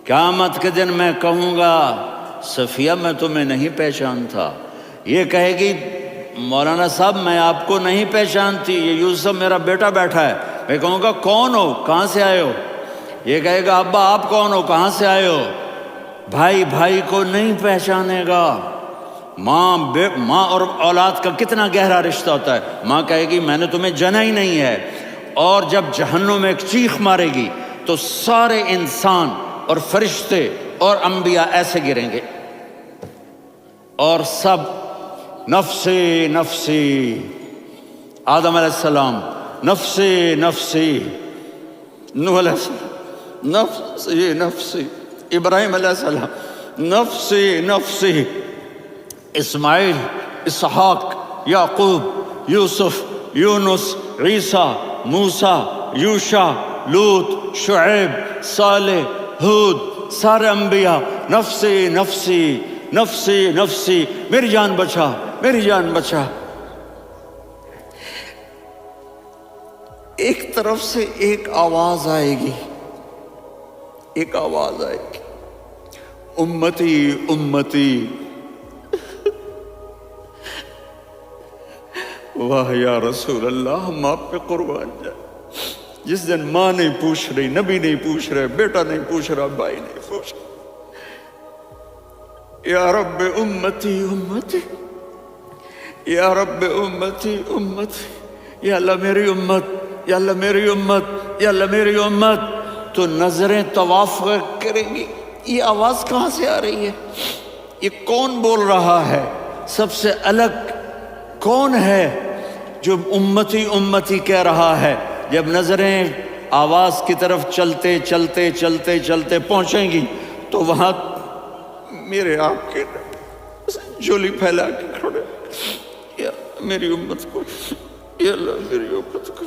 قیامت کے دن میں کہوں گا صفیہ میں تمہیں نہیں پہچانتا، یہ کہے گی مولانا صاحب میں آپ کو نہیں پہچانتی، یہ یوسف میرا بیٹا بیٹھا ہے۔ میں کہوں گا کون ہو، کہاں سے آئے ہو؟ یہ کہے گا ابا آپ کون ہو، کہاں سے آئے ہو؟ بھائی بھائی کو نہیں پہچانے گا۔ ماں اور اولاد کا کتنا گہرا رشتہ ہوتا ہے۔ ماں کہے گی میں نے تمہیں جنا ہی نہیں ہے، اور جب جہنم میں ایک چیخ مارے گی تو سارے انسان اور فرشتے اور انبیاء ایسے گریں گے، اور سب نفسی نفسی، آدم علیہ السلام نفسی نفسی، نوح علیہ السلام نفسی نفسی، ابراہیم علیہ السلام نفسی نفسی، اسماعیل، اسحاق، یعقوب، یوسف، یونس، عیسیٰ، موسیٰ، یوشع، لوط، شعیب، صالح، ہود، سارے انبیاء نفسی نفسی نفسی نفسی، میری جان بچا میری جان بچا۔ ایک طرف سے ایک آواز آئے گی، ایک آواز آئے گی، امتی امتی۔ واہ یا رسول اللہ، ہم آپ پہ قربان جائیں۔ جس دن ماں نہیں پوچھ رہی، نبی نہیں پوچھ رہے، بیٹا نہیں پوچھ رہا، بھائی نہیں پوچھ رہا، یا رب امتی امتی، یا رب امتی امتی، یا اللہ میری امت، یا اللہ میری امت، یا اللہ میری امت۔ تو نظریں طواف کریں گی، یہ آواز کہاں سے آ رہی ہے؟ یہ کون بول رہا ہے؟ سب سے الگ کون ہے جو امتی امتی کہہ رہا ہے؟ جب نظریں آواز کی طرف چلتے چلتے چلتے چلتے پہنچیں گی تو وہاں میرے آپ کے جھولی پھیلا کے کھڑے، یا میری امت کو، یا اللہ میری امت کو۔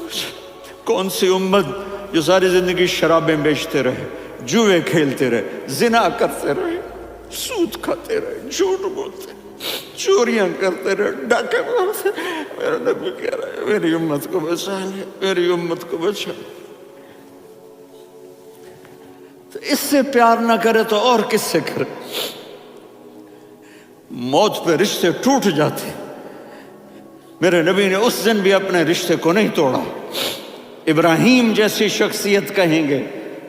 کون سی امت جو ساری زندگی شرابیں بیچتے رہے، جوئے کھیلتے رہے، زنا کرتے رہے، سود کھاتے رہے، جھوٹ بولتے، چوریاں کرتے رہے، ڈاکے مارتے رہے۔ میرا نبی کہہ رہا ہے میری امت کو بچا لے، میری امت کو بچا۔ تو اس سے پیار نہ کرے تو اور کس سے کرے؟ موت پہ رشتے ٹوٹ جاتے، میرے نبی نے اس دن بھی اپنے رشتے کو نہیں توڑا۔ ابراہیم جیسی شخصیت کہیں گے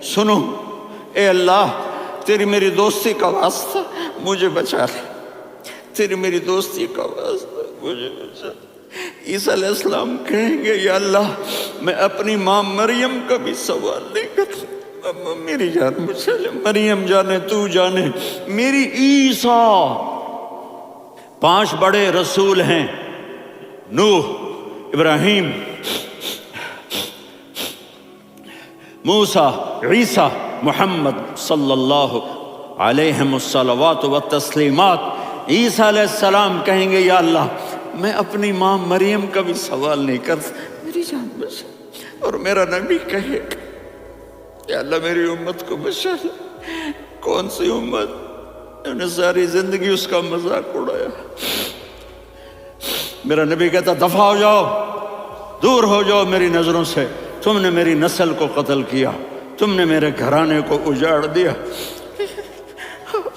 سنو اے اللہ تیری میری دوستی کا واسطہ مجھے بچا لے، تیری میری دوستی کا واسطہ مجھے بچا لے۔ عیسیٰ علیہ السلام کہیں گے یا اللہ میں اپنی ماں مریم کا بھی سوال نہیں کرتا، میری جان بچا لے، مریم جانے تو جانے میری عیسیٰ۔ 5 بڑے رسول ہیں، نوح، ابراہیم، موسیٰ، عیسیٰ، محمد صلی اللہ علیہ الصلوات والتسلیمات۔ عیسیٰ علیہ السلام کہیں گے یا اللہ میں اپنی ماں مریم کا بھی سوال نہیں کرتا، میری جان بچا۔ اور میرا نبی کہے گا یا اللہ میری امت کو بچا لے۔ کون سی امت؟ انہوں نے ساری زندگی اس کا مذاق اڑایا۔ میرا نبی کہتا دفع ہو جاؤ، دور ہو جاؤ میری نظروں سے، تم نے میری نسل کو قتل کیا، تم نے میرے گھرانے کو اجاڑ دیا۔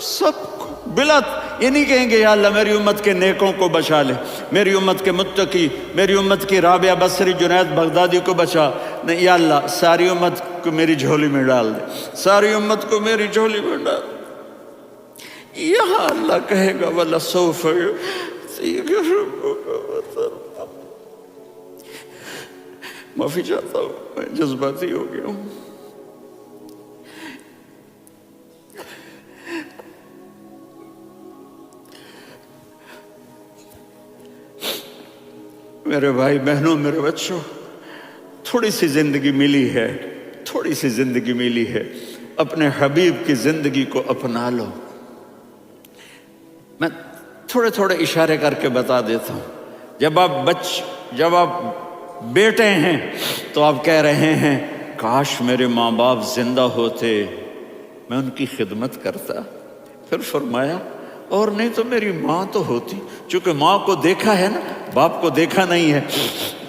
سب کو بلت یہ نہیں کہیں گے یا اللہ میری امت کے نیکوں کو بچا لے، میری امت کے متقی، میری امت کی رابعہ بصری، جنید بغدادی کو بچا، نہیں یا اللہ ساری امت کو میری جھولی میں ڈال دے، ساری امت کو میری جھولی میں ڈال دے۔ یہاں اللہ کہے گا وَلَسَوْفَ يُعْطِيكَ رَبُّكَ فَتَرْضَىٰ۔ معافی چاہتا ہوں، میں جذباتی ہو گیا ہوں۔ میرے بھائی بہنوں، میرے بچوں، تھوڑی سی زندگی ملی ہے، تھوڑی سی زندگی ملی ہے، اپنے حبیب کی زندگی کو اپنا لو۔ میں تھوڑے تھوڑے اشارے کر کے بتا دیتا ہوں۔ جب آپ بیٹے ہیں تو آپ کہہ رہے ہیں کاش میرے ماں باپ زندہ ہوتے، میں ان کی خدمت کرتا۔ پھر فرمایا اور نہیں تو میری ماں تو ہوتی، چونکہ ماں کو دیکھا ہے نا، باپ کو دیکھا نہیں ہے،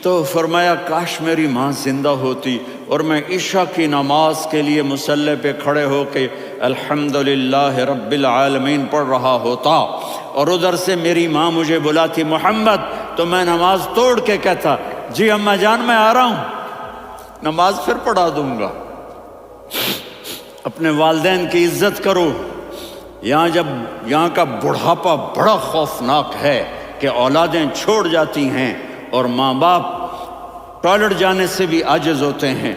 تو فرمایا کاش میری ماں زندہ ہوتی اور میں عشاء کی نماز کے لیے مصلی پہ کھڑے ہو کے الحمدللہ رب العالمین پڑھ رہا ہوتا، اور ادھر سے میری ماں مجھے بلاتی محمد، تو میں نماز توڑ کے کہتا جی اماں جان میں آ رہا ہوں، نماز پھر پڑھا دوں گا۔ اپنے والدین کی عزت کرو۔ یہاں کا بڑھاپا بڑا خوفناک ہے کہ اولادیں چھوڑ جاتی ہیں اور ماں باپ ٹوائلٹ جانے سے بھی عاجز ہوتے ہیں۔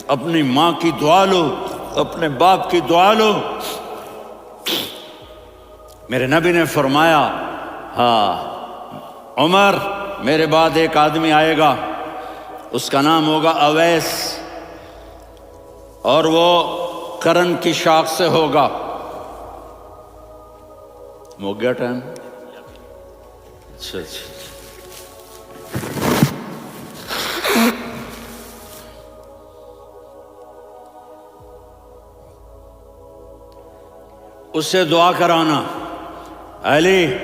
اپنی ماں کی دعا لو، اپنے باپ کی دعا لو۔ میرے نبی نے فرمایا ہاں عمر میرے بعد ایک آدمی آئے گا، اس کا نام ہوگا اویس، اور وہ کرن کی شاخ سے ہوگا۔ ہو گیا ٹائم؟ اچھا اس سے دعا کرانا، علی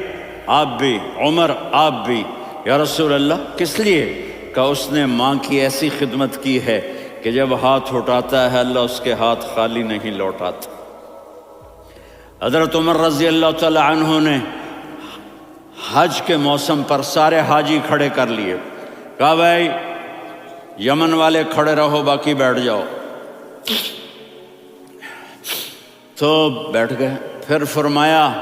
آپ بھی، عمر آپ بھی، یا رسول اللہ کس لیے؟ کہ اس نے ماں کی ایسی خدمت کی ہے کہ جب ہاتھ اٹھاتا ہے اللہ اس کے ہاتھ خالی نہیں لوٹاتا۔ حضرت عمر رضی اللہ تعالی عنہ نے حج کے موسم پر سارے حاجی کھڑے کر لیے، کہا بھائی یمن والے کھڑے رہو باقی بیٹھ جاؤ، تو بیٹھ گئے۔ پھر فرمایا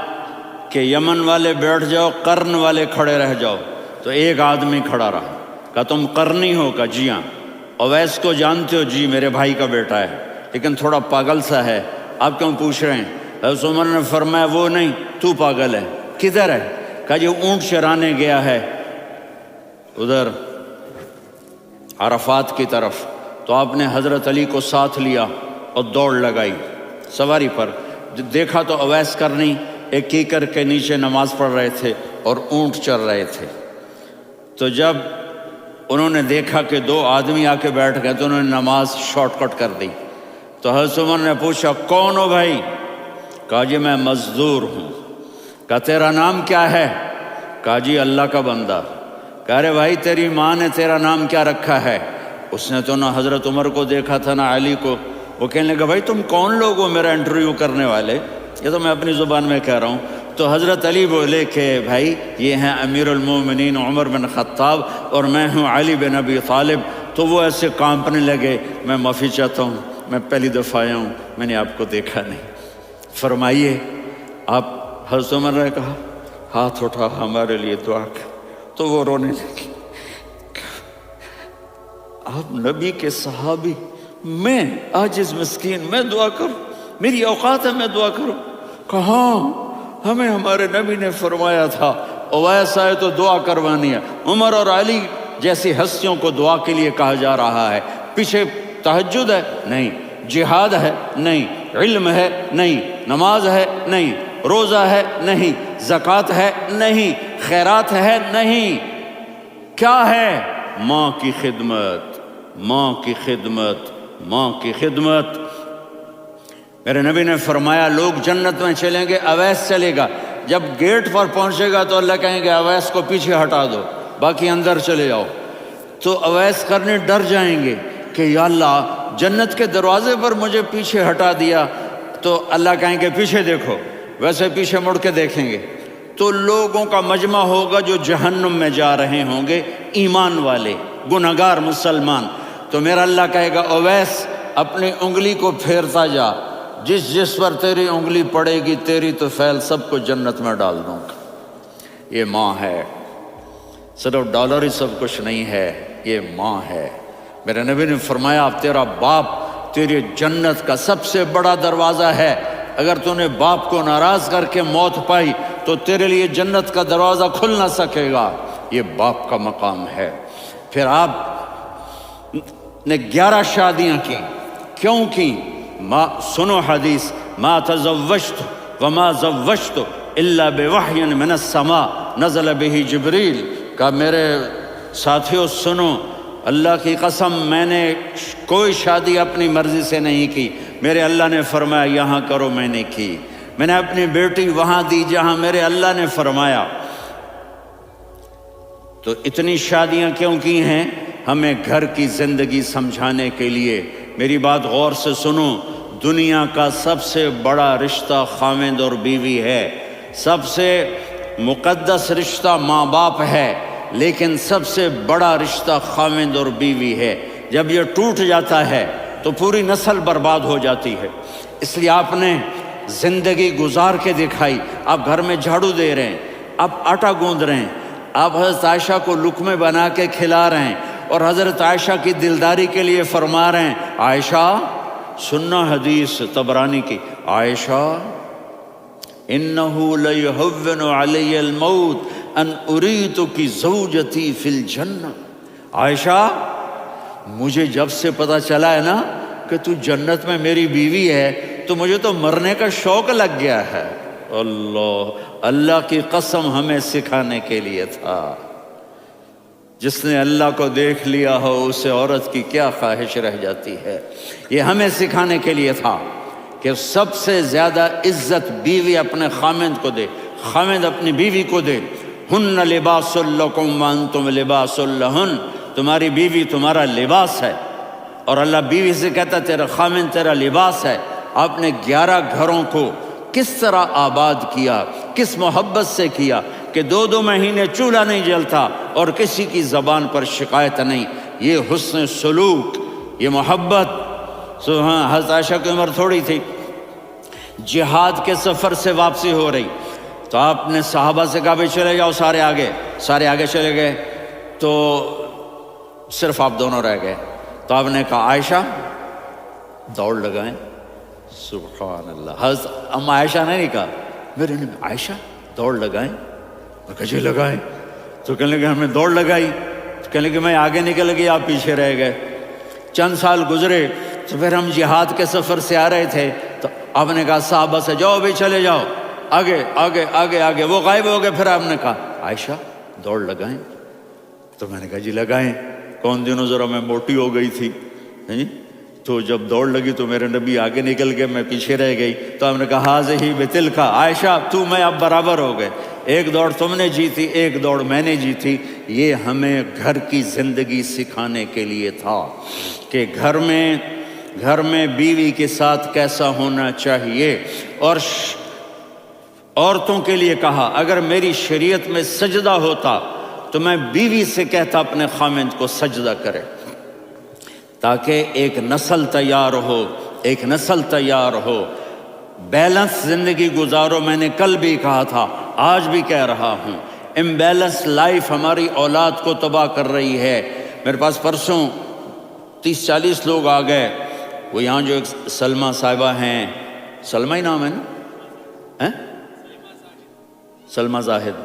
کہ یمن والے بیٹھ جاؤ، قرن والے کھڑے رہ جاؤ، تو ایک آدمی کھڑا رہا، کہا تم قرنی ہو؟ کہا جی ہاں۔ اویس کو جانتے ہو؟ جی میرے بھائی کا بیٹا ہے لیکن تھوڑا پاگل سا ہے، آپ کیوں پوچھ رہے ہیں؟ حضرت عمر نے فرمایا وہ نہیں، تو پاگل ہے۔ کدھر ہے؟ کہا جی اونٹ چرانے گیا ہے ادھر عرفات کی طرف۔ تو آپ نے حضرت علی کو ساتھ لیا اور دوڑ لگائی سواری پر۔ دیکھا تو اویس کرنی ایک کیکر کے نیچے نماز پڑھ رہے تھے اور اونٹ چر رہے تھے۔ تو جب انہوں نے دیکھا کہ دو آدمی آ کے بیٹھ گئے تو انہوں نے نماز شارٹ کٹ کر دی۔ تو حضرت عمر نے پوچھا کون ہو بھائی؟ کہا جی میں مزدور ہوں۔ کہا تیرا نام کیا ہے؟ کہا جی اللہ کا بندہ۔ کہا رے بھائی تیری ماں نے تیرا نام کیا رکھا ہے؟ اس نے تو نہ حضرت عمر کو دیکھا تھا نہ علی کو۔ وہ کہنے لگا بھائی تم کون لوگ ہو میرا انٹرویو کرنے والے؟ یہ تو میں اپنی زبان میں کہہ رہا ہوں۔ تو حضرت علی بولے کہ بھائی یہ ہیں امیر المومنین عمر بن خطاب اور میں ہوں علی بن ابی طالب۔ تو وہ ایسے کانپنے لگے، میں معافی چاہتا ہوں، میں پہلی دفعہ آیا ہوں، میں نے آپ کو دیکھا نہیں، فرمائیے آپ۔ حضرت عمر نے کہا ہاتھ اٹھا ہمارے لیے دعا کر۔ تو وہ رونے لگی، آپ نبی کے صحابی، میں عاجز مسکین، میں دعا کروں؟ میری اوقات ہے میں دعا کروں؟ کہاں، ہمیں ہمارے نبی نے فرمایا تھا اویس آئے تو دعا کروانی ہے۔ عمر اور علی جیسی ہستیوں کو دعا کے لیے کہا جا رہا ہے۔ پیچھے تہجد ہے؟ نہیں۔ جہاد ہے؟ نہیں۔ علم ہے؟ نہیں۔ نماز ہے؟ نہیں۔ روزہ ہے؟ نہیں۔ زکوٰۃ ہے؟ نہیں۔ خیرات ہے؟ نہیں۔ کیا ہے؟ ماں کی خدمت، ماں کی خدمت، ماں کی خدمت۔ میرے نبی نے فرمایا لوگ جنت میں چلیں گے، اویس چلے گا، جب گیٹ پر پہنچے گا تو اللہ کہیں گے اویس کو پیچھے ہٹا دو، باقی اندر چلے جاؤ۔ تو اویس کرنے ڈر جائیں گے کہ یا اللہ جنت کے دروازے پر مجھے پیچھے ہٹا دیا، تو اللہ کہیں گے پیچھے دیکھو، ویسے پیچھے مڑ کے دیکھیں گے تو لوگوں کا مجمع ہوگا جو جہنم میں جا رہے ہوں گے، ایمان والے، گنہگار مسلمان۔ تو میرا اللہ کہے گا اویس اپنی انگلی کو پھیرتا جا، جس پر تیری انگلی پڑے گی تیری تو فیل سب کو جنت میں ڈال دوں گا۔ یہ ماں ہے، صرف ڈالر ہی سب کچھ نہیں ہے، یہ ماں ہے۔ میرے نبی نے فرمایا تیرا باپ تیری جنت کا سب سے بڑا دروازہ ہے، اگر تو نے باپ کو ناراض کر کے موت پائی تو تیرے لیے جنت کا دروازہ کھل نہ سکے گا، یہ باپ کا مقام ہے۔ پھر آپ نے 11 شادیاں کی، کیوں کی؟ سنو حدیث، ما تزوجت وما زوجت الا بوحی من السماء نزل به جبریل۔ کہ میرے ساتھیوں سنو، اللہ کی قسم میں نے کوئی شادی اپنی مرضی سے نہیں کی، میرے اللہ نے فرمایا یہاں کرو، میں نے کی۔ میں نے اپنی بیٹی وہاں دی جہاں میرے اللہ نے فرمایا۔ تو اتنی شادیاں کیوں کی ہیں؟ ہمیں گھر کی زندگی سمجھانے کے لیے۔ میری بات غور سے سنو، دنیا کا سب سے بڑا رشتہ خاوند اور بیوی ہے، سب سے مقدس رشتہ ماں باپ ہے، لیکن سب سے بڑا رشتہ خاوند اور بیوی ہے۔ جب یہ ٹوٹ جاتا ہے تو پوری نسل برباد ہو جاتی ہے۔ اس لیے آپ نے زندگی گزار کے دکھائی۔ آپ گھر میں جھاڑو دے رہے ہیں، آپ آٹا گوندھ رہے ہیں، آپ حضرت عائشہ کو لقمے بنا کے کھلا رہے ہیں، اور حضرت عائشہ کی دلداری کے لیے فرما رہے ہیں، عائشہ سننا حدیث طبرانی کی، عائشہ انہو لیہون علی الموت ان اریتک زوجتی فی الجنہ۔ عائشہ مجھے جب سے پتا چلا ہے نا کہ تو جنت میں میری بیوی ہے تو مجھے تو مرنے کا شوق لگ گیا ہے۔ اللہ کی قسم ہمیں سکھانے کے لیے تھا۔ جس نے اللہ کو دیکھ لیا ہو اسے عورت کی کیا خواہش رہ جاتی ہے۔ یہ ہمیں سکھانے کے لیے تھا کہ سب سے زیادہ عزت بیوی اپنے خاوند کو دے، خاوند اپنی بیوی کو دے۔ ہن لباس لکم وانتم لباس لہن، تمہاری بیوی تمہارا لباس ہے، اور اللہ بیوی سے کہتا تیرا خاوند تیرا لباس ہے۔ آپ نے 11 گھروں کو کس طرح آباد کیا، کس محبت سے کیا کہ 2 مہینے چولہا نہیں جلتا اور کسی کی زبان پر شکایت نہیں۔ یہ حسن سلوک، یہ محبت۔ حضرت عائشہ کی عمر تھوڑی تھی، جہاد کے سفر سے واپسی ہو رہی، تو آپ نے صحابہ سے کہا بھی چلے جاؤ سارے آگے چلے گئے، تو صرف آپ دونوں رہ گئے۔ تو آپ نے کہا عائشہ دوڑ لگائیں۔ سبحان اللہ، حضرت اما عائشہ نے نہیں کہا، میرے نے عائشہ دوڑ لگائیں، میں کہا جی لگائیں۔ تو کہنے لگے ہمیں دوڑ لگائی، تو کہنے لگے میں آگے نکل گئی آپ پیچھے رہ گئے۔ چند سال گزرے تو پھر ہم جہاد کے سفر سے آ رہے تھے، تو آپ نے کہا صحابہ سے جاؤ بھی چلے جاؤ آگے آگے آگے آگے، وہ غائب ہو گئے۔ پھر آپ نے کہا عائشہ دوڑ لگائیں، تو میں نے کہا جی لگائیں۔ کون دنوں ذرا میں موٹی ہو گئی تھی، تو جب دوڑ لگی تو میرے نبی آگے نکل گئے، میں پیچھے رہ گئی۔ تو ہم نے کہا ہاذہ بتلک، عائشہ تو میں اب برابر ہو گئے، ایک دوڑ تم نے جیتی ایک دوڑ میں نے جیتی۔ یہ ہمیں گھر کی زندگی سکھانے کے لیے تھا کہ گھر میں بیوی کے ساتھ کیسا ہونا چاہیے۔ اور عورتوں کے لیے کہا اگر میری شریعت میں سجدہ ہوتا تو میں بیوی سے کہتا اپنے خاوند کو سجدہ کرے، تاکہ ایک نسل تیار ہو، بیلنس زندگی گزارو۔ میں نے کل بھی کہا تھا، آج بھی کہہ رہا ہوں، امبیلنس لائف ہماری اولاد کو تباہ کر رہی ہے۔ میرے پاس پرسوں 30-40 لوگ آ گئے، وہ یہاں جو ایک سلمہ صاحبہ ہیں، سلمہ ہی نام ہے نا، سلمہ زاہد،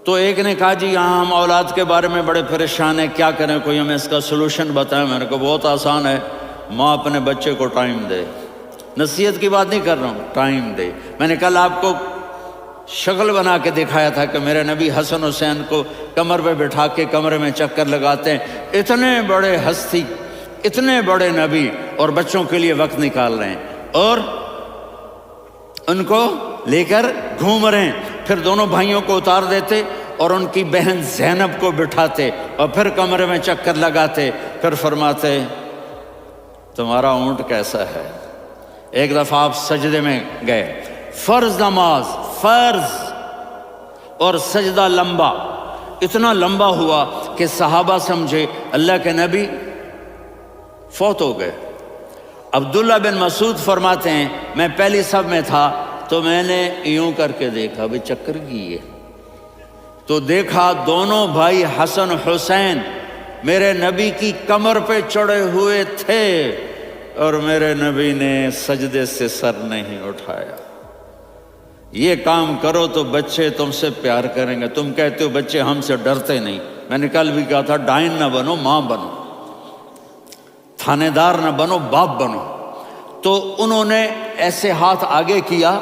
تو ایک نے کہا جی یہاں ہم اولاد کے بارے میں بڑے پریشان ہیں، کیا کریں، کوئی ہمیں اس کا سلوشن بتائیں۔ میں نے کہا بہت آسان ہے، ماں اپنے بچے کو ٹائم دے۔ نصیحت کی بات نہیں کر رہا ہوں، ٹائم دے۔ میں نے کل آپ کو شکل بنا کے دکھایا تھا کہ میرے نبی حسن حسین کو کمر پہ بٹھا کے کمرے میں چکر لگاتے ہیں۔ اتنے بڑے ہستی، اتنے بڑے نبی، اور بچوں کے لیے وقت نکال رہے ہیں اور ان کو لے کر گھوم رہے ہیں۔ پھر دونوں بھائیوں کو اتار دیتے اور ان کی بہن زینب کو بٹھاتے اور پھر کمرے میں چکر لگاتے، پھر فرماتے تمہارا اونٹ کیسا ہے۔ ایک دفعہ آپ سجدے میں گئے، فرض نماز، فرض، اور سجدہ لمبا، اتنا لمبا ہوا کہ صحابہ سمجھے اللہ کے نبی فوت ہو گئے۔ عبداللہ بن مسعود فرماتے ہیں میں پہلی صف میں تھا تو میں نے یوں کر کے دیکھا بھی چکر کیے، تو دیکھا دونوں بھائی حسن حسین میرے نبی کی کمر پہ چڑھے ہوئے تھے اور میرے نبی نے سجدے سے سر نہیں اٹھایا۔ یہ کام کرو تو بچے تم سے پیار کریں گے۔ تم کہتے ہو بچے ہم سے ڈرتے نہیں، میں نے کل بھی کہا تھا ڈائن نہ بنو، ماں بنو، تھانے دار نہ بنو، باپ بنو۔ تو انہوں نے ایسے ہاتھ آگے کیا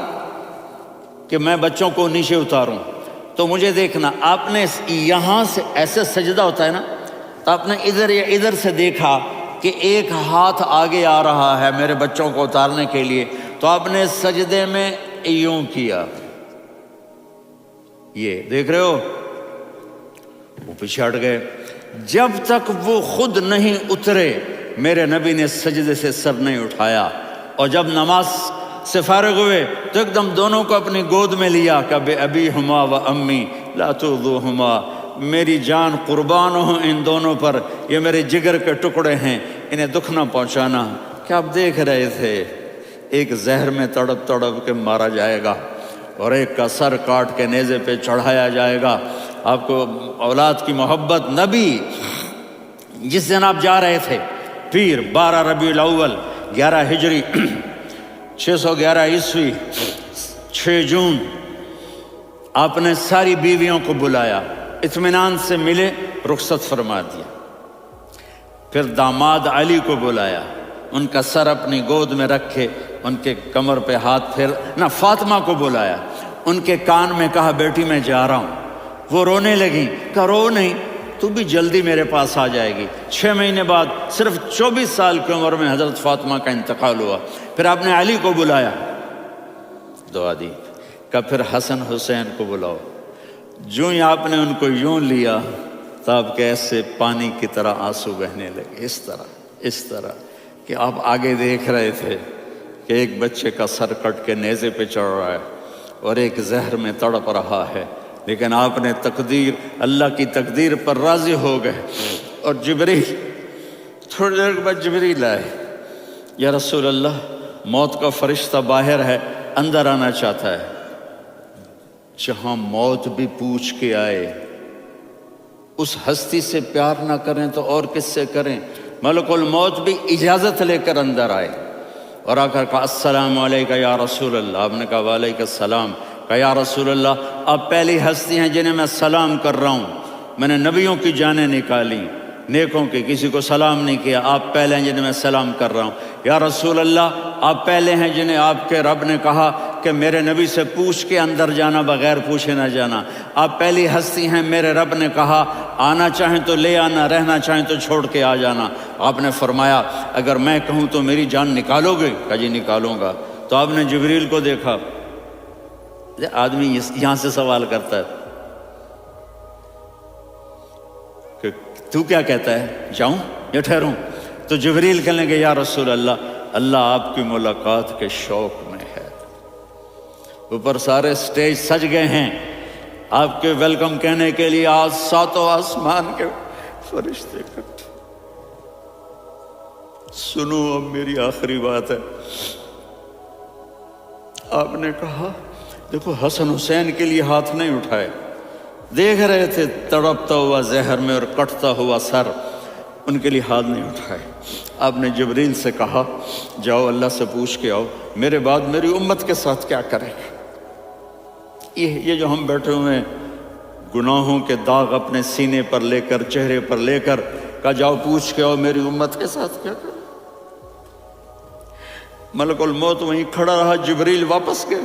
کہ میں بچوں کو نیچے اتاروں، تو مجھے دیکھنا، آپ نے یہاں سے ایسے سجدہ ہوتا ہے نا، تو آپ نے ادھر یا ادھر سے دیکھا کہ ایک ہاتھ آگے آ رہا ہے میرے بچوں کو اتارنے کے لیے، تو آپ نے سجدے میں یوں کیا، یہ دیکھ رہے ہو، وہ پیچھے ہٹ گئے۔ جب تک وہ خود نہیں اترے میرے نبی نے سجدے سے سر نہیں اٹھایا، اور جب نماز سے فارغ ہوئے تو ایک دم دونوں کو اپنی گود میں لیا کہ بے ابی ہما و امی لا تؤذوہما، میری جان قربان ہو ان دونوں پر، یہ میرے جگر کے ٹکڑے ہیں، انہیں دکھ نہ پہنچانا۔ کیا آپ دیکھ رہے تھے؟ ایک زہر میں تڑپ تڑپ کے مارا جائے گا اور ایک کا سر کاٹ کے نیزے پہ چڑھایا جائے گا۔ آپ کو اولاد کی محبت، نبی جس دن آپ جا رہے تھے پیر 12 ربیع الاول 11 ہجری 611 عیسوی 6 جون، آپ نے ساری بیویوں کو بلایا، اطمینان سے ملے، رخصت فرما دیا۔ پھر داماد علی کو بلایا، ان کا سر اپنی گود میں رکھے، ان کے کمر پہ ہاتھ پھیر نہ، فاطمہ کو بلایا، ان کے کان میں کہا بیٹی میں جا رہا ہوں۔ وہ رونے لگیں، کہا رو نہیں، تو بھی جلدی میرے پاس آ جائے گی۔ 6 مہینے بعد صرف 24 سال کی عمر میں حضرت فاطمہ کا انتقال ہوا۔ پھر آپ نے علی کو بلایا، دعا دی، کہا پھر حسن حسین کو بلاؤ۔ جو ہی آپ نے ان کو یوں لیا تو آپ کے ایسے پانی کی طرح آنسو بہنے لگے، اس طرح کہ آپ آگے دیکھ رہے تھے کہ ایک بچے کا سر کٹ کے نیزے پہ چڑھ رہا ہے اور ایک زہر میں تڑپ رہا ہے، لیکن آپ نے تقدیر، اللہ کی تقدیر پر راضی ہو گئے۔ اور جبریل تھوڑی دیر کے بعد جبریل آئے، یا رسول اللہ موت کا فرشتہ باہر ہے، اندر آنا چاہتا ہے۔ جہاں موت بھی پوچھ کے آئے، اس ہستی سے پیار نہ کریں تو اور کس سے کریں؟ ملک الموت بھی اجازت لے کر اندر آئے اور آ کر کہا السلام علیکہ یا رسول اللہ۔ آپ نے کہا وعلیکم السلام۔ کہا یا رسول اللہ آپ پہلی ہستی ہیں جنہیں میں سلام کر رہا ہوں، میں نے نبیوں کی جانیں نکالی، نیکوں کی، کسی کو سلام نہیں کیا، آپ پہلے ہیں جنہیں میں سلام کر رہا ہوں۔ یا رسول اللہ آپ پہلے ہیں جنہیں آپ کے رب نے کہا کہ میرے نبی سے پوچھ کے اندر جانا، بغیر پوچھے نہ جانا۔ آپ پہلی ہستی ہیں، میرے رب نے کہا آنا چاہیں تو لے آنا، رہنا چاہیں تو چھوڑ کے آ جانا۔ آپ نے فرمایا اگر میں کہوں تو میری جان نکالو گے؟ کہا جی نکالوں گا۔ تو آپ نے جبریل کو دیکھا، آدمی یہاں سے سوال کرتا ہے کہ تو کیا کہتا ہے، جاؤں یا ٹھہروں؟ تو جبریل کہنے لگے یا رسول اللہ، اللہ آپ کی ملاقات کے شوق میں ہے۔ اوپر سارے سٹیج سج گئے ہیں آپ کے ویلکم کہنے کے لیے، آج 7 آسمان کے فرشتے اکٹھے۔ سنو اب میری آخری بات ہے۔ آپ نے کہا دیکھو حسن حسین کے لیے ہاتھ نہیں اٹھائے، دیکھ رہے تھے تڑپتا ہوا زہر میں اور کٹتا ہوا سر، ان کے لیے ہاتھ نہیں اٹھائے۔ آپ نے جبریل سے کہا جاؤ اللہ سے پوچھ کے آؤ میرے بعد میری امت کے ساتھ کیا کرے گا۔ یہ جو ہم بیٹھے ہوئے ہیں گناہوں کے داغ اپنے سینے پر لے کر، چہرے پر لے کر، کہا جاؤ پوچھ کے آؤ میری امت کے ساتھ کیا کرے۔ ملک الموت وہیں کھڑا رہا، جبریل واپس گئے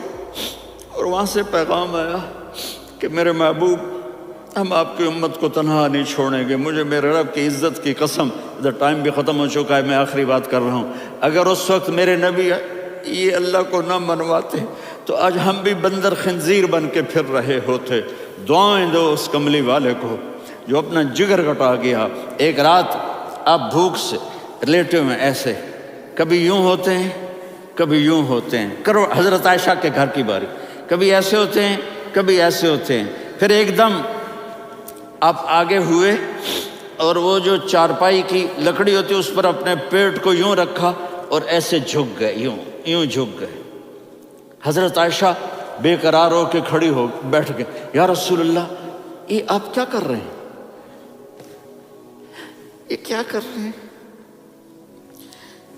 اور وہاں سے پیغام آیا کہ میرے محبوب ہم آپ کی امت کو تنہا نہیں چھوڑیں گے، مجھے میرے رب کی عزت کی قسم، ادھر ٹائم بھی ختم ہو چکا ہے، میں آخری بات کر رہا ہوں، اگر اس وقت میرے نبی یہ اللہ کو نہ منواتے تو آج ہم بھی بندر خنزیر بن کے پھر رہے ہوتے۔ دعائیں دو اس کملی والے کو جو اپنا جگر کٹا گیا۔ ایک رات آپ بھوک سے لیٹے ہوئے ایسے، کبھی یوں ہوتے ہیں کبھی یوں ہوتے ہیں، کرو حضرت عائشہ کے گھر کی باری، کبھی ایسے ہوتے ہیں کبھی ایسے ہوتے ہیں، پھر ایک دم آپ آگے ہوئے اور وہ جو چارپائی کی لکڑی ہوتی ہے اس پر اپنے پیٹ کو یوں رکھا اور ایسے جھک گئے، یوں جھک گئے۔ حضرت عائشہ بے قرار ہو کے کھڑی ہو بیٹھ گئے، یا رسول اللہ یہ آپ کیا کر رہے ہیں، یہ کیا کر رہے ہیں؟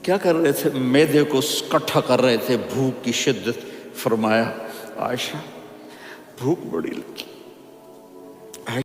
کیا کر رہے تھے؟ معدے کو کٹھا کر رہے تھے، بھوک کی شدت۔ فرمایا عائشہ بھوک بڑی لگی،